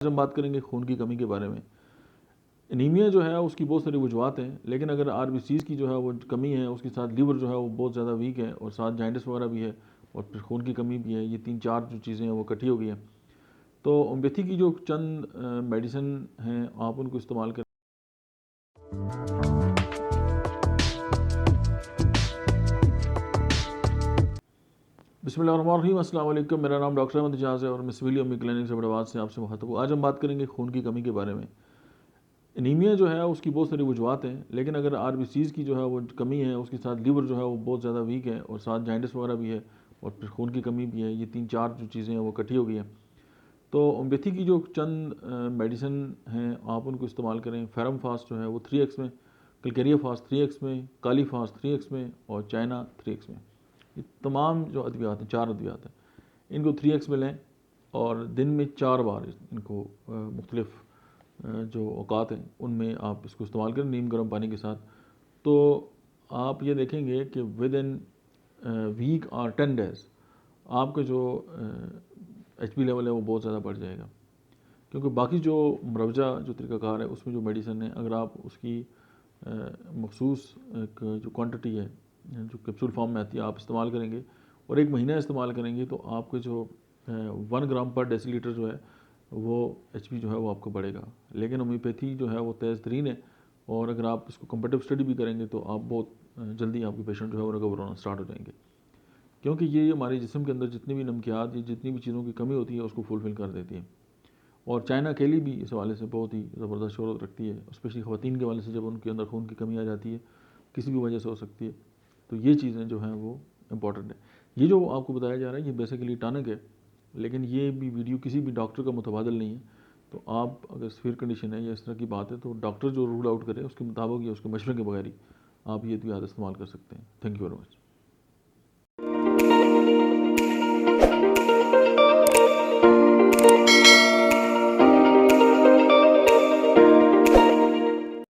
आज हम बात करेंगे खून की कमी के बारे में। एनीमिया जो है उसकी बहुत सारी वजूहत हैं, लेकिन अगर आरबीसीज़ की जो है वो कमी है, उसके साथ लीवर जो है वो बहुत ज़्यादा वीक है और साथ जॉन्डिस वगैरह भी है और फिर खून की कमी भी है, ये 3-4 जो चीज़ें हैं वो इकट्ठी हो गई हैं। तो होम्योपैथी की जो चंद मेडिसिन हैं आप उनको इस्तेमाल करें। बिस्मिल्लाहिर्रहमानिर्रहीम, अस्सलाम वालेकुम। मेरा नाम डॉक्टर अहमद एजाज है और मैं सिविलिया क्लिनिक अब्बोटाबाद से आपसे मुखातब हूँ। आज हम बात करेंगे खून की कमी के बारे में। एनीमिया जो है उसकी बहुत सारी वजूहत हैं, लेकिन अगर आरबीसीज़ की जो है वो कमी है, उसके साथ लीवर जो है वो बहुत ज़्यादा वीक है और साथ जॉन्डिस वगैरह भी है और फिर खून की कमी भी है, ये 3-4 जो चीज़ें हैं वो इकट्ठी हो गई हैं। तो होम्योपैथी की जो चंद मेडिसिन हैं आप उनको इस्तेमाल करें। फेरम फास्ट जो है वो 3x में, कलकेरिया फास्ट 3x में, काली फास्ट 3x में और चाइना 3x में। ये तमाम जो अद्वियात हैं, 4 अद्वियात हैं, इनको 3x में लें और दिन में 4 बार इनको मुख्तलिफ़ जो औकात हैं उनमें आप इसको इस्तेमाल करें नीम गर्म पानी के साथ। तो आप ये देखेंगे कि विद इन वीक और 10 डेज़ आपका जो HP लेवल है वो बहुत ज़्यादा बढ़ जाएगा। क्योंकि बाकी जो मुरवजा जो तरीक़ाकार है उसमें जो मेडिसिन है, अगर आप उसकी मखसूस एक जो क्वांटिटी है जो कैप्सूल फॉर्म में आती है आप इस्तेमाल करेंगे और 1 महीना इस्तेमाल करेंगे तो आपके जो 1 ग्राम पर डेसीलीटर जो है वो HP जो है वो आपको बढ़ेगा। लेकिन होम्योपैथी जो है वो तेज़ तरीन है और अगर आप इसको कंपैरेटिव स्टडी भी करेंगे तो आप बहुत जल्दी आपके पेशेंट जो है वो रिकवर होना स्टार्ट हो जाएंगे, क्योंकि ये हमारे जिस्म के अंदर जितनी भी नमकियात या जितनी भी चीज़ों की कमी होती है उसको फुलफ़िल कर देती है। और चाइना अकेली भी इस हवाले से बहुत ही ज़बरदस्त शोहरत रखती है, स्पेशली ख़वातीन के हवाले से। जब उनके अंदर खून की कमी आ जाती है, किसी भी वजह से हो सकती है, तो ये चीज़ें जो हैं वो इम्पॉर्टेंट है। ये जो आपको बताया जा रहा है ये बेसिकली टॉनिक है, लेकिन ये भी वीडियो किसी भी डॉक्टर का मुतबादिल नहीं है। तो आप अगर सीवियर कंडीशन है या इस तरह की बात है तो डॉक्टर जो रूल आउट करे उसके मुताबिक या उसके मशवरे के बगैर ही आप ये अद्वियात इस्तेमाल कर सकते हैं। Thank you very much.